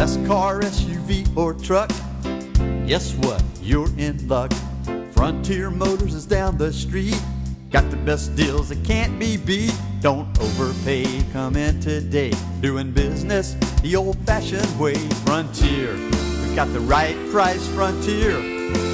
best car, SUV, or truck, guess what? You're in luck. Frontier Motors is down the street. Got the best deals that can't be beat. Don't overpay, come in today. Doing business the old-fashioned way. Frontier, we got the right price. Frontier,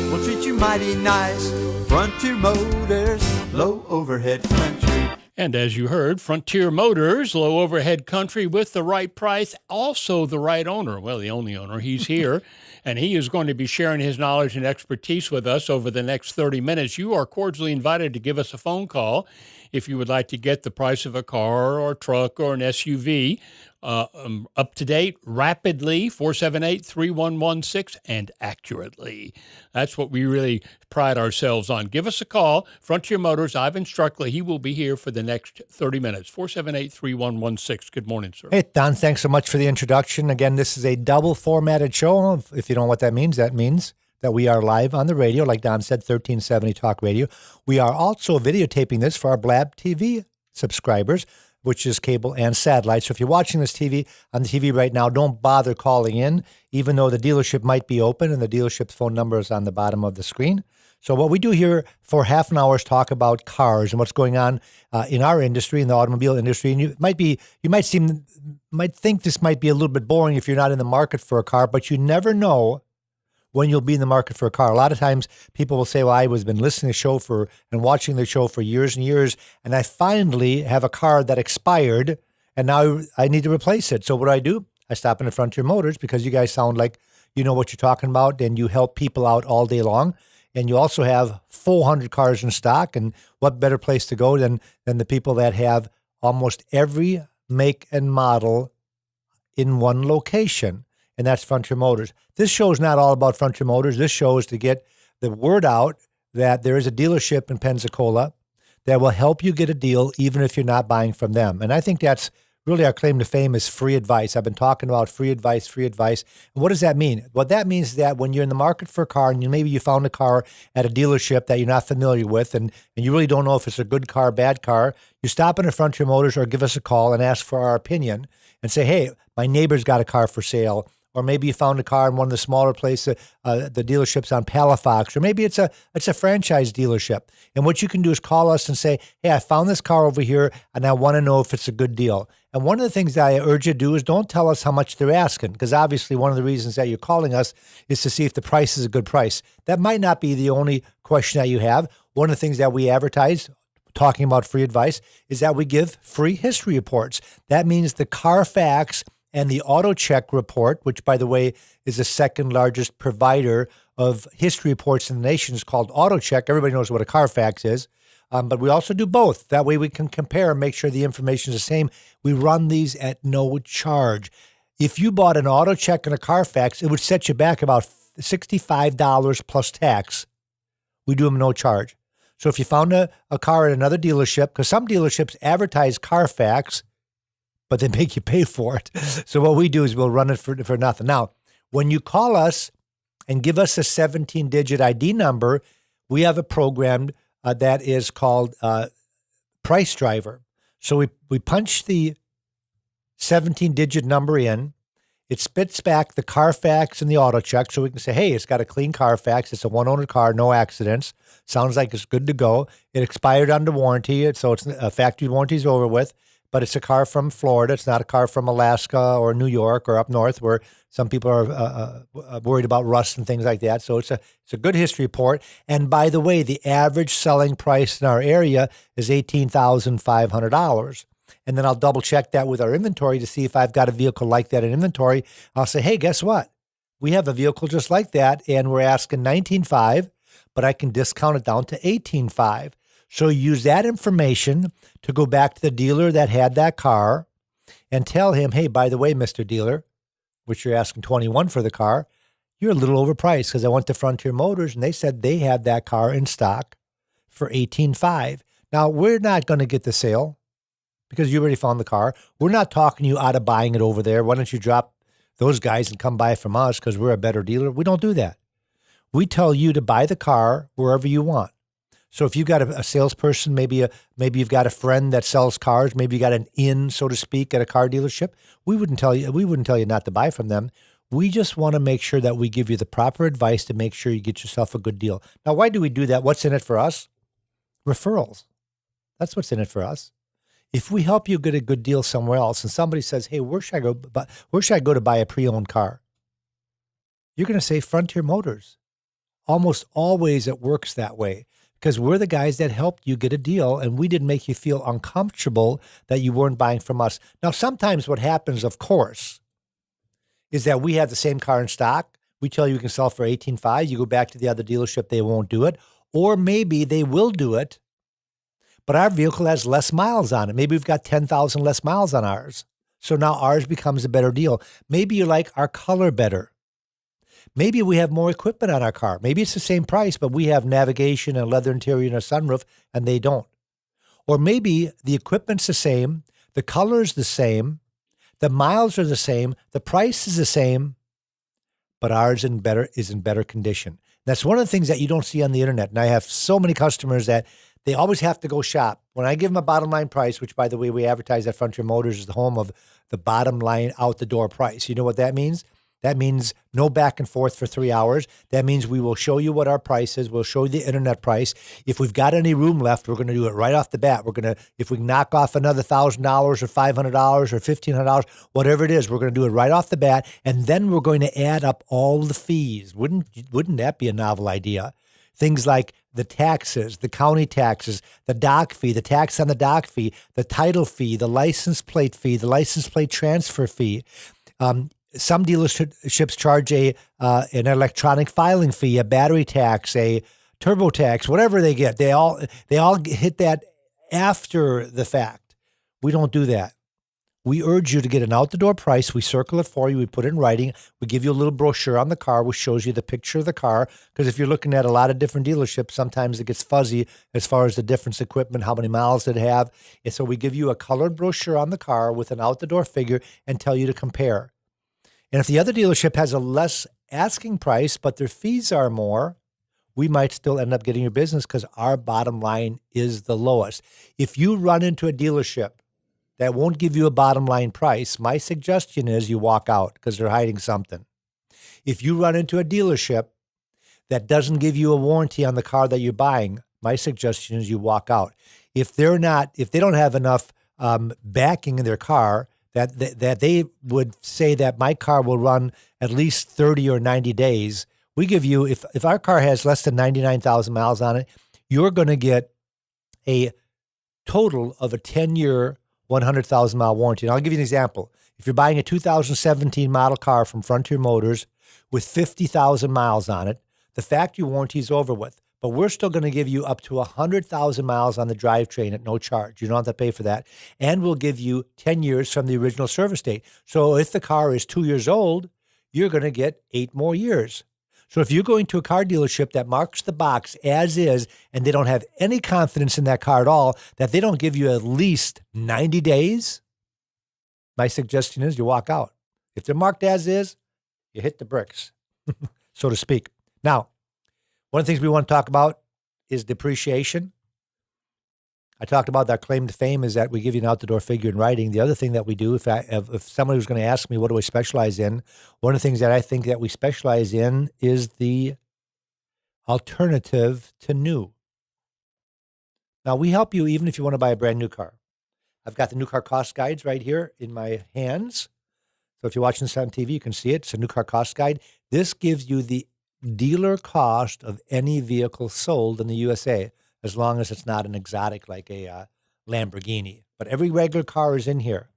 we'll treat you mighty nice. Frontier Motors, low overhead country. And as you heard, Frontier Motors, low overhead country with the right price, also the right owner. Well, the only owner. He's here, and he is going to be sharing his knowledge and expertise with us over the next 30 minutes. You are cordially invited to give us a phone call if you would like to get the price of a car or truck or an SUV up to date, rapidly, 478-3116, and accurately. That's what we really pride ourselves on. Give us a call. Frontier Motors, Ivan Struckley. He will be here for the next 30 minutes. 478-3116. Good morning, sir. Hey, Don, thanks so much for the introduction. Again, this is a double formatted show. If you don't know what that means that we are live on the radio, like Don said, 1370 Talk Radio. We are also videotaping this for our Blab TV subscribers, which is cable and satellite. So if you're watching this on the TV right now, don't bother calling in, even though the dealership might be open and the dealership's phone number is on the bottom of the screen. So what we do here for half an hour is talk about cars and what's going on in our industry, in the automobile industry. And you might think this might be a little bit boring if you're not in the market for a car, but you never know when you'll be in the market for a car. A lot of times people will say, well, I was been listening to the show and watching the show for years and years, and I finally have a car that expired, and now I need to replace it. So what do? I stop in at Frontier Motors because you guys sound like you know what you're talking about, and you help people out all day long. And you also have 400 cars in stock, and what better place to go than the people that have almost every make and model in one location, and that's Frontier Motors. This show is not all about Frontier Motors. This show is to get the word out that there is a dealership in Pensacola that will help you get a deal even if you're not buying from them. And I think that's really our claim to fame is free advice. I've been talking about free advice. And what does that mean? What that means is that when you're in the market for a car and maybe you found a car at a dealership that you're not familiar with and you really don't know if it's a good car, bad car, you stop in at Frontier Motors or give us a call and ask for our opinion and say, hey, my neighbor's got a car for sale. Or maybe you found a car in one of the smaller places, the dealerships on Palafox, or maybe it's a franchise dealership. And what you can do is call us and say, hey, I found this car over here, and I want to know if it's a good deal. And one of the things that I urge you to do is don't tell us how much they're asking, because obviously one of the reasons that you're calling us is to see if the price is a good price. That might not be the only question that you have. One of the things that we advertise, talking about free advice, is that we give free history reports. That means the Carfax and the AutoCheck report, which, by the way, is the second largest provider of history reports in the nation, is called AutoCheck. Everybody knows what a Carfax is, but we also do both. That way we can compare and make sure the information is the same. We run these at no charge. If you bought an AutoCheck and a Carfax, it would set you back about $65 plus tax. We do them no charge. So if you found a car at another dealership, because some dealerships advertise Carfax, but they make you pay for it. So what we do is we'll run it for nothing. Now, when you call us and give us a 17-digit ID number, we have a program that is called Price Driver. So we punch the 17-digit number in. It spits back the Carfax and the AutoCheck, so we can say, hey, it's got a clean Carfax. It's a one-owner car, no accidents. Sounds like it's good to go. It expired under warranty, so it's a factory warranty's over with. But it's a car from Florida. It's not a car from Alaska or New York or up north where some people are worried about rust and things like that. So it's a good history report. And by the way, the average selling price in our area is $18,500. And then I'll double check that with our inventory to see if I've got a vehicle like that in inventory. I'll say, hey, guess what? We have a vehicle just like that, and we're asking $19,500, but I can discount it down to $18,500. So use that information to go back to the dealer that had that car and tell him, hey, by the way, Mr. Dealer, which you're asking $21,000 for the car, you're a little overpriced because I went to Frontier Motors and they said they had that car in stock for $18,500. Now, we're not going to get the sale because you already found the car. We're not talking you out of buying it over there. Why don't you drop those guys and come buy from us because we're a better dealer? We don't do that. We tell you to buy the car wherever you want. So if you've got a salesperson, maybe you've got a friend that sells cars, maybe you got an in, so to speak, at a car dealership, we wouldn't tell you not to buy from them. We just want to make sure that we give you the proper advice to make sure you get yourself a good deal. Now, why do we do that? What's in it for us? Referrals. That's what's in it for us. If we help you get a good deal somewhere else and somebody says, hey, where should I go to buy a pre-owned car? You're going to say Frontier Motors. Almost always it works that way because we're the guys that helped you get a deal and we didn't make you feel uncomfortable that you weren't buying from us. Now, sometimes what happens, of course, is that we have the same car in stock. We tell you we can sell for $18,500. You go back to the other dealership, they won't do it. Or maybe they will do it, but our vehicle has less miles on it. Maybe we've got 10,000 less miles on ours. So now ours becomes a better deal. Maybe you like our color better. Maybe we have more equipment on our car. Maybe it's the same price, but we have navigation and leather interior and a sunroof, and they don't. Or maybe the equipment's the same, the color's the same, the miles are the same, the price is the same, but ours is in better condition. That's one of the things that you don't see on the internet. And I have so many customers that they always have to go shop. When I give them a bottom line price, which by the way, we advertise at Frontier Motors is the home of the bottom line out the door price. You know what that means? That means no back and forth for 3 hours. That means we will show you what our price is. We'll show you the internet price. If we've got any room left, we're going to do it right off the bat. If we knock off another $1,000 or $500 or $1,500, whatever it is, we're going to do it right off the bat. And then we're going to add up all the fees. Wouldn't that be a novel idea? Things like the taxes, the county taxes, the dock fee, the tax on the dock fee, the title fee, the license plate fee, the license plate transfer fee. Some dealerships charge an electronic filing fee, a battery tax, a turbo tax, whatever they get. They all hit that after the fact. We don't do that. We urge you to get an out-the-door price. We circle it for you. We put it in writing. We give you a little brochure on the car, which shows you the picture of the car. Because if you're looking at a lot of different dealerships, sometimes it gets fuzzy as far as the different equipment, how many miles it have. And so we give you a colored brochure on the car with an out-the-door figure and tell you to compare. And if the other dealership has a less asking price, but their fees are more, we might still end up getting your business because our bottom line is the lowest. If you run into a dealership that won't give you a bottom line price, my suggestion is you walk out because they're hiding something. If you run into a dealership that doesn't give you a warranty on the car that you're buying, my suggestion is you walk out. If they don't have enough backing in their car, that they would say that my car will run at least 30 or 90 days. We give you, if our car has less than 99,000 miles on it, you're going to get a total of a 10-year, 100,000 mile warranty. And I'll give you an example. If you're buying a 2017 model car from Frontier Motors with 50,000 miles on it, the factory warranty is over with. But we're still going to give you up to 100,000 miles on the drivetrain at no charge. You don't have to pay for that. And we'll give you 10 years from the original service date. So if the car is 2 years old, you're going to get 8 more years. So if you're going to a car dealership that marks the box as is, and they don't have any confidence in that car at all, that they don't give you at least 90 days, my suggestion is you walk out. If they're marked as is, you hit the bricks, so to speak. Now, one of the things we want to talk about is depreciation. I talked about that claim to fame is that we give you an out-the-door figure in writing. The other thing that we do, if somebody was going to ask me what do I specialize in, one of the things that I think that we specialize in is the alternative to new. Now, we help you even if you want to buy a brand new car. I've got the new car cost guides right here in my hands. So if you're watching this on TV, you can see it. It's a new car cost guide. This gives you the dealer cost of any vehicle sold in the USA, as long as it's not an exotic like a Lamborghini. But every regular car is in here.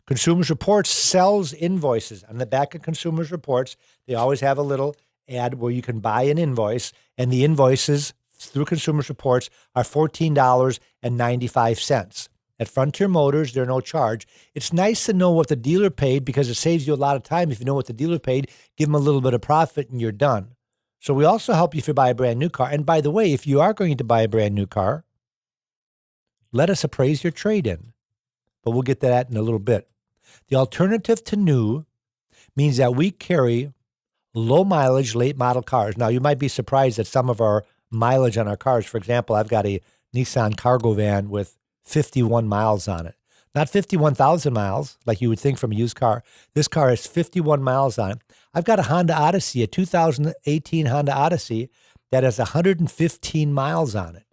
Consumers Reports sells invoices. On the back of Consumers Reports, they always have a little ad where you can buy an invoice, and the invoices through Consumers Reports are $14.95. At Frontier Motors, they're no charge. It's nice to know what the dealer paid because it saves you a lot of time. If you know what the dealer paid, give them a little bit of profit and you're done. So we also help you if you buy a brand new car. And by the way, if you are going to buy a brand new car, let us appraise your trade-in. But we'll get to that in a little bit. The alternative to new means that we carry low mileage, late model cars. Now, you might be surprised at some of our mileage on our cars. For example, I've got a Nissan cargo van with 51 miles on it. Not 51,000 miles like you would think from a used car. This car has 51 miles on it. I've got a Honda Odyssey, a 2018 Honda Odyssey that has 115 miles on it.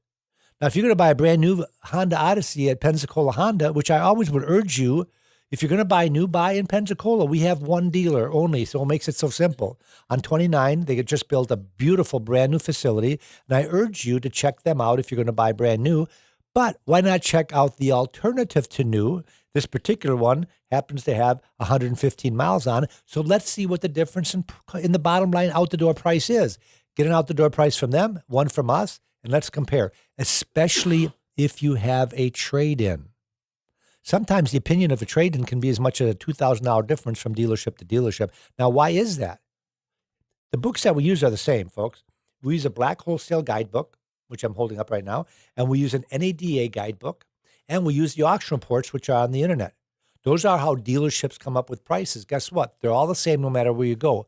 Now, if you're going to buy a brand new Honda Odyssey at Pensacola Honda, which I always would urge you, if you're going to buy new, buy in Pensacola. We have one dealer only, so it makes it so simple. On 29, they just built a beautiful brand new facility, and I urge you to check them out if you're going to buy brand new. But why not check out the alternative to new? This particular one happens to have 115 miles on it, so let's see what the difference in the bottom line out-the-door price is. Get an out-the-door price from them, one from us, and let's compare, especially if you have a trade-in. Sometimes the opinion of a trade-in can be as much as a $2,000 difference from dealership to dealership. Now, why is that? The books that we use are the same, folks. We use a black wholesale guidebook, which I'm holding up right now, and we use an NADA guidebook, and we use the auction reports, which are on the internet. Those are how dealerships come up with prices. Guess what? They're all the same no matter where you go,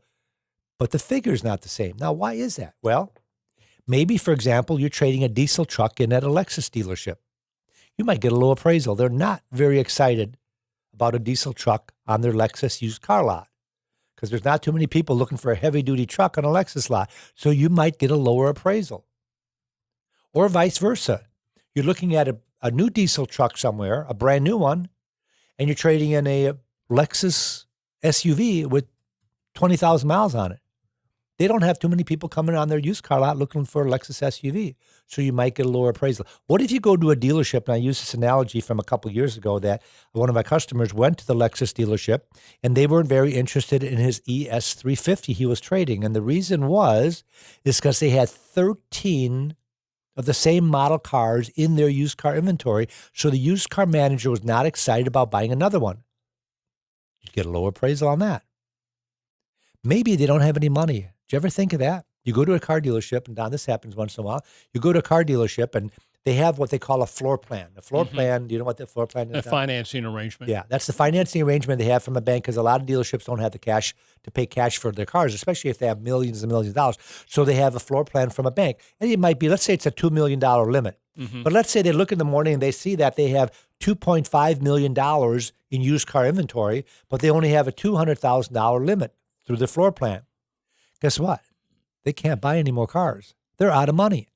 but the figure's not the same. Now, why is that? Well, maybe, for example, you're trading a diesel truck in at a Lexus dealership. You might get a low appraisal. They're not very excited about a diesel truck on their Lexus used car lot because there's not too many people looking for a heavy-duty truck on a Lexus lot, so you might get a lower appraisal. Or vice versa. You're looking at a new diesel truck somewhere, a brand new one, and you're trading in a Lexus SUV with 20,000 miles on it. They don't have too many people coming on their used car lot looking for a Lexus SUV, so you might get a lower appraisal. What if you go to a dealership, and I used this analogy from a couple of years ago, that one of my customers went to the Lexus dealership, and they weren't very interested in his ES350 he was trading, and the reason is because they had 13 of the same model cars in their used car inventory, so the used car manager was not excited about buying another one. You'd get a lower appraisal on that. Maybe they don't have any money. Do you ever think of that? You go to a car dealership, and Don, this happens once in a while. You go to a car dealership, and they have what they call a floor plan. A floor plan, do you know what the floor plan is? A financing arrangement. Yeah, that's the financing arrangement they have from a bank because a lot of dealerships don't have the cash to pay cash for their cars, especially if they have millions and millions of dollars. So they have a floor plan from a bank. And it might be, let's say it's a $2 million limit. But let's say they look in the morning and they see that they have $2.5 million in used car inventory, but they only have a $200,000 limit through the floor plan. Guess what? They can't buy any more cars. They're out of money.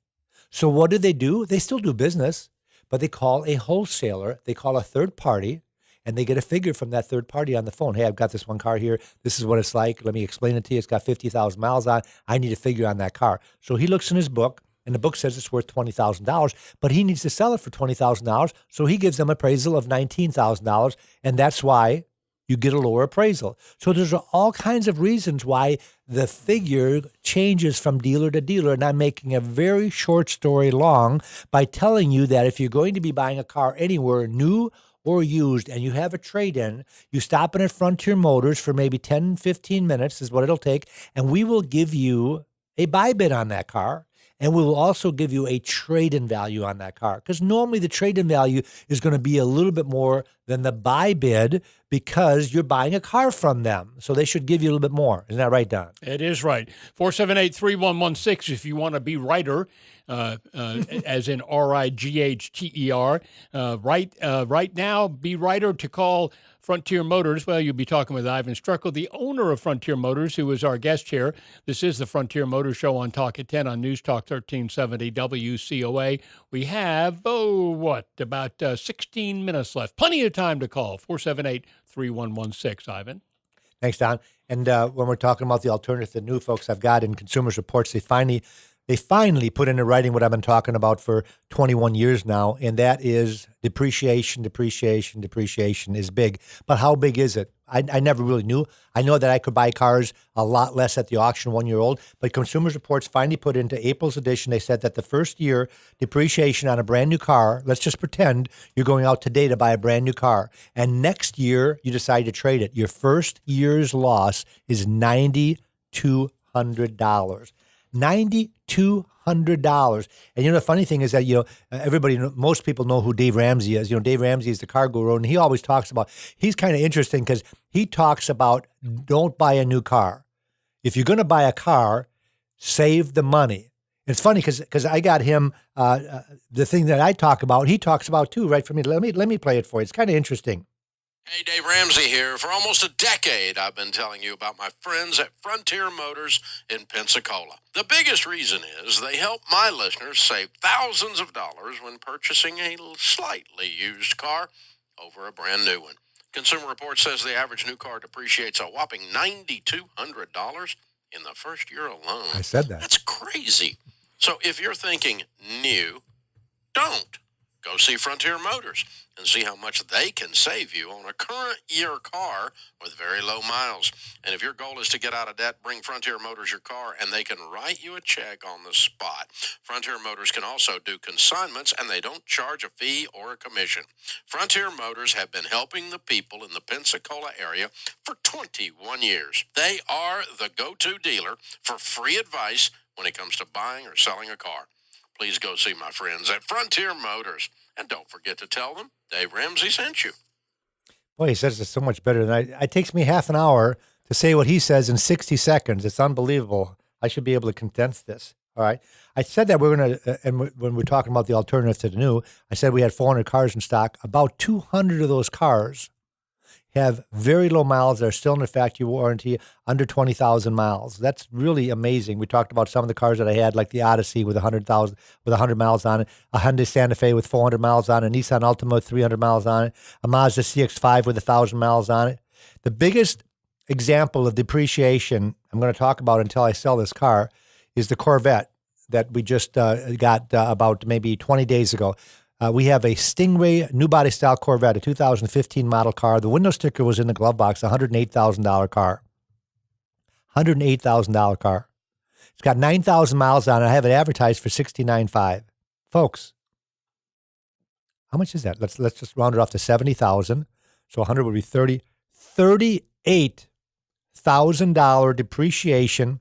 So what do? They still do business, but they call a wholesaler. They call a third party, and they get a figure from that third party on the phone. Hey, I've got this one car here. This is what it's like. Let me explain it to you. It's got 50,000 miles on. I need a figure on that car. So he looks in his book, and the book says it's worth $20,000, but he needs to sell it for $20,000. So he gives them an appraisal of $19,000, and that's why you get a lower appraisal. So there's all kinds of reasons why the figure changes from dealer to dealer. And I'm making a very short story long by telling you that if you're going to be buying a car anywhere, new or used, and you have a trade-in, you stop in at Frontier Motors for maybe 10, 15 minutes is what it'll take, and we will give you a buy bid on that car. And we will also give you a trade-in value on that car because normally the trade-in value is going to be a little bit more than the buy bid because you're buying a car from them. So they should give you a little bit more. Isn't that right, Don? It is right. 478-3116 if you want to be writer, as in RIGHTER. Right now, be writer to call Frontier Motors. Well, you'll be talking with Ivan Struckle, the owner of Frontier Motors, who is our guest here. This is the Frontier Motors Show on Talk at 10 on News Talk 1370 WCOA. We have, about 16 minutes left. Plenty of time to call. 478-3116, Ivan. Thanks, Don. And when we're talking about the alternative to new, folks, I've got in Consumers Reports, they finally put into writing what I've been talking about for 21 years now, and that is depreciation is big. But how big is it? I never really knew. I know that I could buy cars a lot less at the auction 1 year old, but Consumers Reports finally put into April's edition, they said that the first year depreciation on a brand new car, let's just pretend you're going out today to buy a brand new car, and next year you decide to trade it. Your first year's loss is $9,200. $9,200. And the funny thing is that, most people know who Dave Ramsey is. Dave Ramsey is the car guru, and he always talks about, he's kind of interesting because he talks about don't buy a new car. If you're going to buy a car, save the money. It's funny because I got him the thing that I talk about, he talks about too, right from me. Let me play it for you. It's kind of interesting. Hey, Dave Ramsey here. For almost a decade, I've been telling you about my friends at Frontier Motors in Pensacola. The biggest reason is they help my listeners save thousands of dollars when purchasing a slightly used car over a brand new one. Consumer Reports says the average new car depreciates a whopping $9,200 in the first year alone. I said that. That's crazy. So if you're thinking new, don't. Go see Frontier Motors and see how much they can save you on a current year car with very low miles. And if your goal is to get out of debt, bring Frontier Motors your car and they can write you a check on the spot. Frontier Motors can also do consignments and they don't charge a fee or a commission. Frontier Motors have been helping the people in the Pensacola area for 21 years. They are the go-to dealer for free advice when it comes to buying or selling a car. Please go see my friends at Frontier Motors. And don't forget to tell them Dave Ramsey sent you. Boy, he says it so much better than I. It takes me half an hour to say what he says in 60 seconds. It's unbelievable. I should be able to condense this. All right. I said that we're going to, and when we're talking about the alternative to the new, I said we had 400 cars in stock. About 200 of those cars have very low miles. They're still in the factory warranty, under 20,000 miles. That's really amazing. We talked about some of the cars that I had, like the Odyssey with 100,000, with 100 miles on it, a Hyundai Santa Fe with 400 miles on it, a Nissan Altima with 300 miles on it, a Mazda CX-5 with 1,000 miles on it. The biggest example of depreciation I'm going to talk about until I sell this car is the Corvette that we just got about maybe 20 days ago. We have a Stingray new body style Corvette, a 2015 model car. The window sticker was in the glove box, $108,000 car. $108,000 car. It's got 9,000 miles on it. I have it advertised for $69,500. Folks, how much is that? Let's just round it off to 70,000. So 100 would be $38,000 depreciation.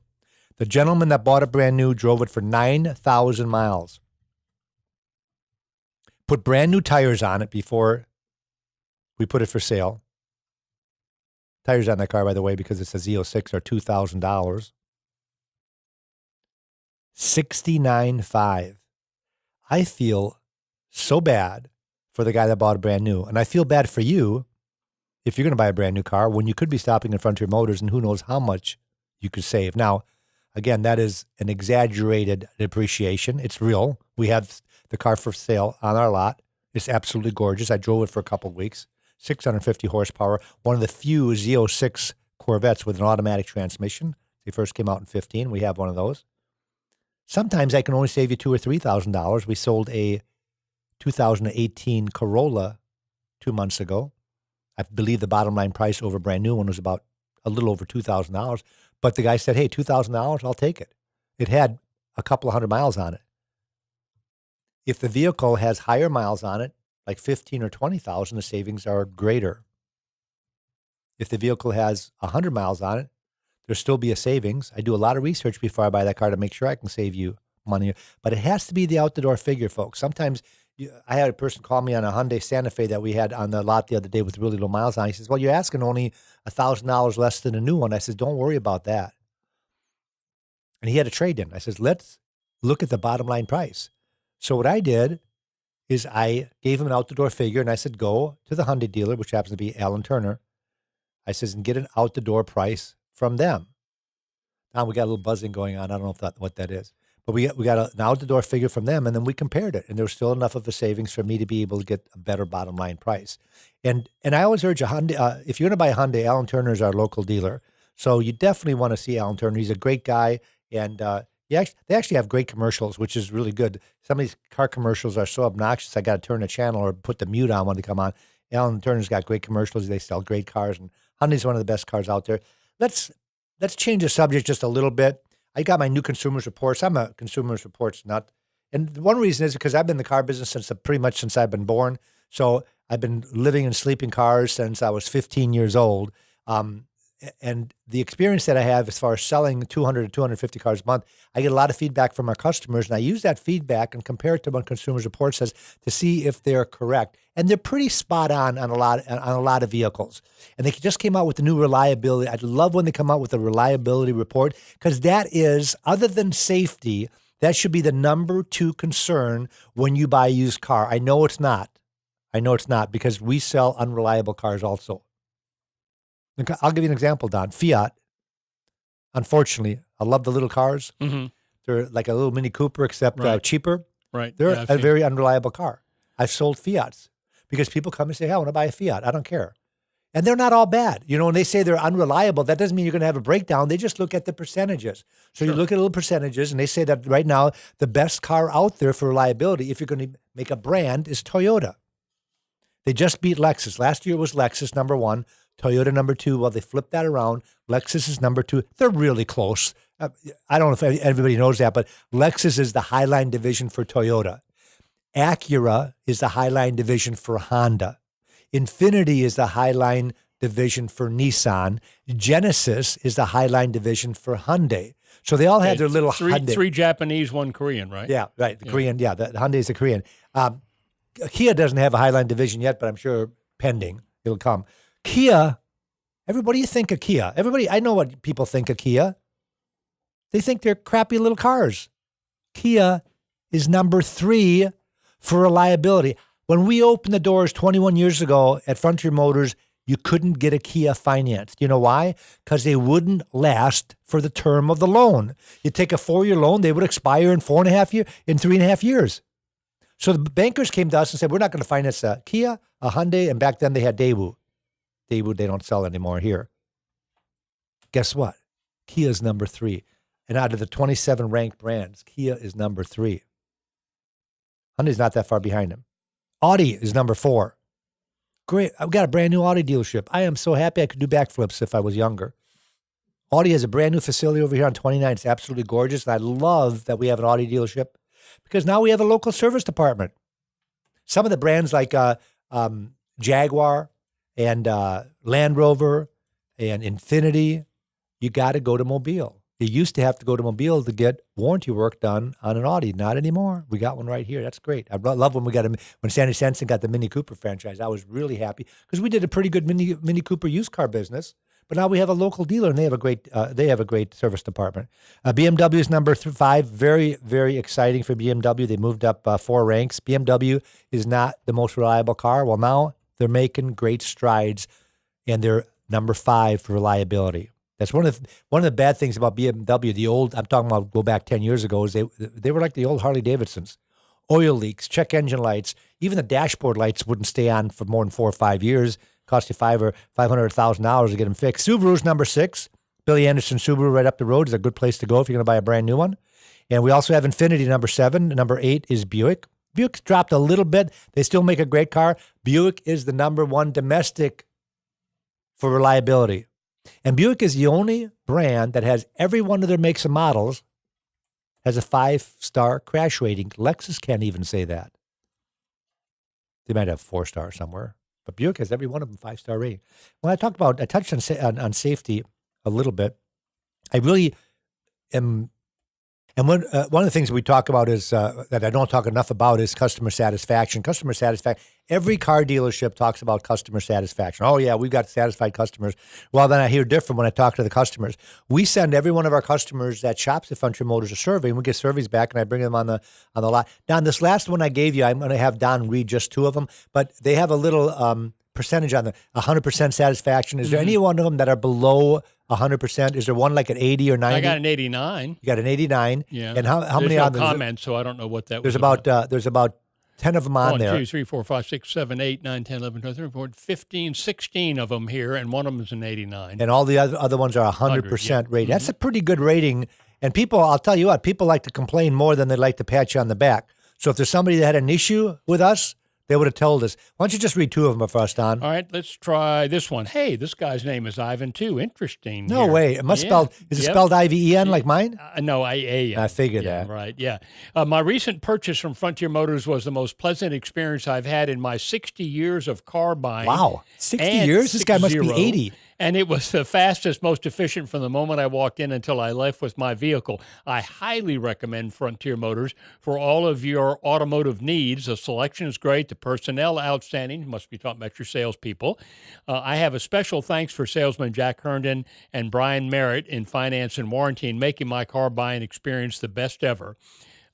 The gentleman that bought it brand new drove it for 9,000 miles. Put brand new tires on it before we put it for sale. Tires on that car, by the way, because it's a Z06, are $2,000. $69,500. I feel so bad for the guy that bought it brand new. And I feel bad for you if you're going to buy a brand new car when you could be stopping in Frontier Motors and who knows how much you could save. Now, again, that is an exaggerated depreciation. It's real. We have the car for sale on our lot. It's absolutely gorgeous. I drove it for a couple of weeks. 650 horsepower. One of the few Z06 Corvettes with an automatic transmission. They first came out in 2015. We have one of those. Sometimes I can only save you $2,000 or $3,000. We sold a 2018 Corolla 2 months ago. I believe the bottom line price over a brand new one was about a little over $2,000. But the guy said, hey, $2,000, I'll take it. It had a couple of hundred miles on it. If the vehicle has higher miles on it, like 15 or 20,000, the savings are greater. If the vehicle has 100 miles on it, there'll still be a savings. I do a lot of research before I buy that car to make sure I can save you money. But it has to be the out-the-door figure, folks. Sometimes I had a person call me on a Hyundai Santa Fe that we had on the lot the other day with really low miles on it. He says, well, you're asking only $1,000 less than a new one. I said, don't worry about that. And he had a trade-in. I says, let's look at the bottom line price. So what I did is I gave him an out-the-door figure, and I said, go to the Hyundai dealer, which happens to be Alan Turner. I says, and get an out-the-door price from them. Now we got a little buzzing going on. I don't know what that is. But we got an out-the-door figure from them, and then we compared it, and there was still enough of a savings for me to be able to get a better bottom line price. And I always urge a Hyundai, if you're going to buy a Hyundai, Alan Turner is our local dealer. So you definitely want to see Alan Turner. He's a great guy, and they actually have great commercials, which is really good. Some of these car commercials are so obnoxious, I got to turn the channel or put the mute on when they come on. Alan Turner's got great commercials. They sell great cars, and Hyundai's one of the best cars out there. Let's change the subject just a little bit. I got my new Consumers Reports. I'm a Consumers Reports nut. And one reason is because I've been in the car business pretty much since I've been born. So I've been living and sleeping cars since I was 15 years old. And the experience that I have as far as selling 200 to 250 cars a month, I get a lot of feedback from our customers, and I use that feedback and compare it to what Consumers Report says to see if they're correct. And they're pretty spot on a lot of vehicles. And they just came out with the new reliability. I love when they come out with a reliability report because that is, other than safety, That should be the number 2 concern when you buy a used car. I know it's not. Because we sell unreliable cars also. I'll give you an example, Don. Fiat, unfortunately, I love the little cars. Mm-hmm. They're like a little Mini Cooper, except cheaper. Right. They're Yeah, a very unreliable car. I've sold Fiats because people come and say, hey, I want to buy a Fiat. I don't care. And they're not all bad. You know, when they say they're unreliable, that doesn't mean you're going to have a breakdown. They just look at the percentages. So you look at little percentages, and they say that right now, the best car out there for reliability, if you're going to make a brand, is Toyota. They just beat Lexus. Last year was Lexus number 1, Toyota number 2. Well, they flipped that around. Lexus is number 2. They're really close. I don't know if everybody knows that, but Lexus is the Highline division for Toyota. Acura is the Highline division for Honda. Infiniti is the Highline division for Nissan. Genesis is the Highline division for Hyundai. So they all have their little Hyundai. 3 Japanese, 1 Korean, right? Yeah, right. The Korean, the Hyundai is a Korean. Kia doesn't have a Highline division yet, but I'm sure pending it'll come. Kia, everybody you think of Kia. I know what people think of Kia. They think they're crappy little cars. Kia is number 3 for reliability. When we opened the doors 21 years ago at Frontier Motors, you couldn't get a Kia financed. You know why? Because they wouldn't last for the term of the loan. You take a 4-year loan, they would expire in 3.5 years. So the bankers came to us and said, we're not going to finance a Kia, a Hyundai, and back then they had Daewoo. Daewoo, they don't sell anymore here. Guess what? Kia is number 3. And out of the 27 ranked brands, Kia is number 3. Hyundai's not that far behind them. Audi is number 4. Great. I've got a brand new Audi dealership. I am so happy I could do backflips if I was younger. Audi has a brand new facility over here on 29. It's absolutely gorgeous. And I love that we have an Audi dealership because now we have a local service department. Some of the brands like Jaguar and Land Rover and Infiniti, you got to go to Mobile. You used to have to go to Mobile to get warranty work done on an Audi. Not anymore. We got one right here. That's great. I love when when Sandy Sensen got the Mini Cooper franchise. I was really happy because we did a pretty good Mini Cooper used car business. But now we have a local dealer, and they have a great service department. BMW is number 5. Very, very exciting for BMW. They moved up 4 ranks. BMW is not the most reliable car. Well, now they're making great strides, and they're number 5 for reliability. That's one of the bad things about BMW. The old, I'm talking about go back 10 years ago, is they were like the old Harley Davidsons. Oil leaks, check engine lights, even the dashboard lights wouldn't stay on for more than 4 or 5 years. Cost you $500,000 to get them fixed. Subaru's number 6. Billy Anderson Subaru right up the road is a good place to go if you're going to buy a brand new one. And we also have Infiniti number 7. Number 8 is Buick. Buick's dropped a little bit. They still make a great car. Buick is the number 1 domestic for reliability. And Buick is the only brand that has every one of their makes and models has a 5-star crash rating. Lexus can't even say that. They might have 4-star somewhere, but Buick has every one of them 5-star rating. When I touched on safety a little bit. I really am. And one of the things we talk about is that I don't talk enough about is customer satisfaction. Customer satisfaction. Every car dealership talks about customer satisfaction. Oh yeah, we've got satisfied customers. Well, then I hear different when I talk to the customers. We send every one of our customers that shops at Frontier Motors a survey, and we get surveys back, and I bring them on the lot. Don, this last one I gave you, I'm going to have Don read just 2 of them, but they have a little percentage on the 100% satisfaction. Is there any one of them that are below 100%? Is there one like an 80 or 90? I got an 89. You got an 89. Yeah. And how many no on there? comments, so I don't know what that There's was. there's about 10 of them on 1, there. 2, 3, 4, 5, 6, 7, 8, 9, 10, 11, 12, 13, 14, 15, 16 of them here, and one of them is an 89. And all the other ones are 100% rated. That's a pretty good rating. And people, I'll tell you what, people like to complain more than they like to pat you on the back. So if there's somebody that had an issue with us, they would have told us. Why don't you just read 2 of them for us, Don? All right, let's try this one. Hey, this guy's name is Ivan, too. Interesting. No here. way. It must is it spelled I-V-E-N like mine? No, I-A-N. I figured yeah, that. Right, yeah. My recent purchase from Frontier Motors was the most pleasant experience I've had in my 60 years of car buying. Wow. 60 years? This guy must be 80. And it was the fastest, most efficient from the moment I walked in until I left with my vehicle. I highly recommend Frontier Motors for all of your automotive needs. The selection is great. The personnel outstanding. You must be talking about your salespeople. I have a special thanks for salesman Jack Herndon and Brian Merritt in finance and warranty and making my car buying experience the best ever.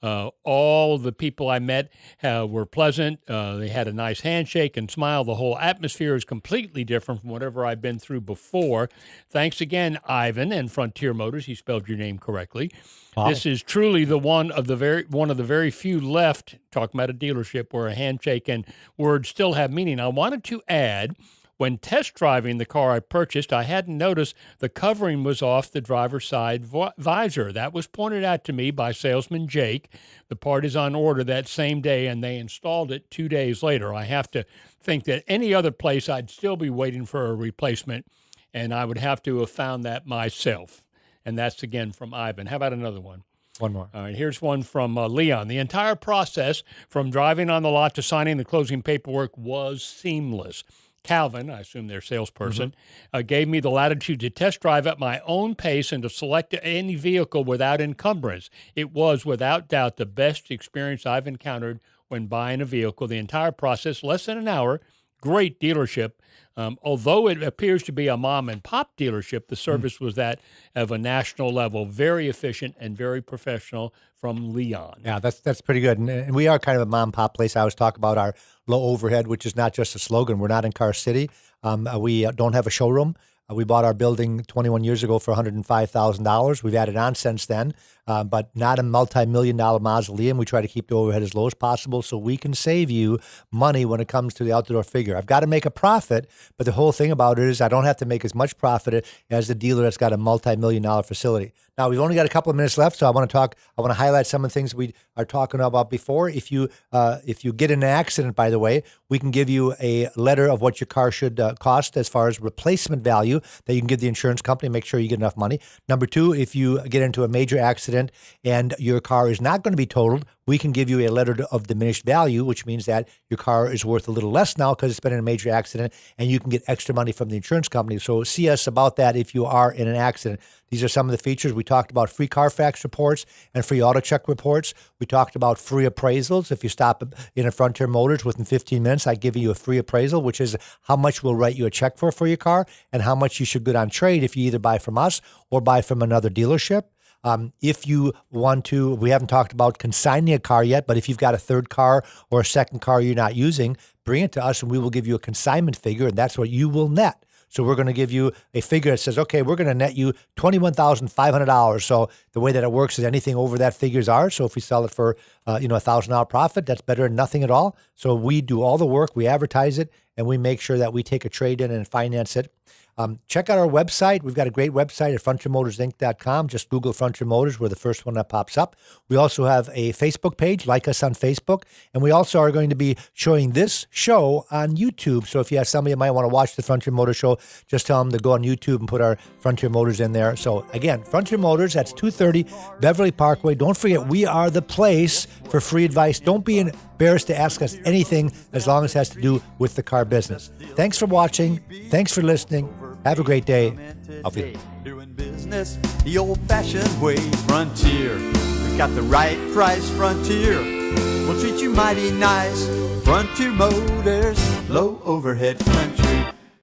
All the people I met were pleasant. They had a nice handshake and smile. The whole atmosphere is completely different from whatever I've been through before. Thanks again, Ivan and Frontier Motors. He spelled your name correctly. Wow. This is truly one of the very few left, talking about a dealership, where a handshake and words still have meaning. I wanted to add, when test driving the car I purchased, I hadn't noticed the covering was off the driver's side visor. That was pointed out to me by salesman Jake. The part is on order that same day, and they installed it 2 days later. I have to think that any other place I'd still be waiting for a replacement, and I would have to have found that myself. And that's, again, from Ivan. How about another one? One more. All right, here's one from Leon. The entire process from driving on the lot to signing the closing paperwork was seamless. Calvin, I assume their salesperson, gave me the latitude to test drive at my own pace and to select any vehicle without encumbrance. It was, without doubt, the best experience I've encountered when buying a vehicle. The entire process, less than an hour. Great dealership. Although it appears to be a mom-and-pop dealership, the service was that of a national level. Very efficient and very professional, from Leon. Yeah, that's pretty good. And we are kind of a mom-pop place. I always talk about our low overhead, which is not just a slogan. We're not in Car City. We don't have a showroom. We bought our building 21 years ago for $105,000. We've added on since then, but not a multi-million-dollar mausoleum. We try to keep the overhead as low as possible so we can save you money when it comes to the outdoor figure. I've got to make a profit, but the whole thing about it is I don't have to make as much profit as the dealer that's got a multi-million-dollar facility. Now, we've only got a couple of minutes left, so I want to highlight some of the things we are talking about before. If you get in an accident, by the way, we can give you a letter of what your car should cost as far as replacement value that you can give the insurance company, make sure you get enough money. Number two, if you get into a major accident and your car is not going to be totaled, we can give you a letter of diminished value, which means that your car is worth a little less now because it's been in a major accident, and you can get extra money from the insurance company. So see us about that if you are in an accident. These are some of the features. We talked about free Carfax reports and free auto check reports. We talked about free appraisals. If you stop in a Frontier Motors within 15 minutes, I give you a free appraisal, which is how much we'll write you a check for your car and how much you should get on trade if you either buy from us or buy from another dealership. If you want to, we haven't talked about consigning a car yet, but if you've got a third car or a second car you're not using, bring it to us and we will give you a consignment figure, and that's what you will net. So we're going to give you a figure that says, okay, we're going to net you $21,500. So the way that it works is anything over that figure is ours. So if we sell it for $1,000 profit, that's better than nothing at all. So we do all the work, we advertise it, and we make sure that we take a trade in and finance it. Check out our website. We've got a great website at FrontierMotorsInc.com. Just Google Frontier Motors. We're the first one that pops up. We also have a Facebook page. Like us on Facebook. And we also are going to be showing this show on YouTube. So if you have somebody who might want to watch the Frontier Motors show, just tell them to go on YouTube and put our Frontier Motors in there. So again, Frontier Motors, that's 230 Beverly Parkway. Don't forget, we are the place for free advice. Don't be embarrassed to ask us anything as long as it has to do with the car business. Thanks for watching. Thanks for listening. Have a great day. Auf Wiedersehen. Doing business the old-fashioned way. Frontier, we got the right price. Frontier will treat you mighty nice. Frontier Motors, low overhead country.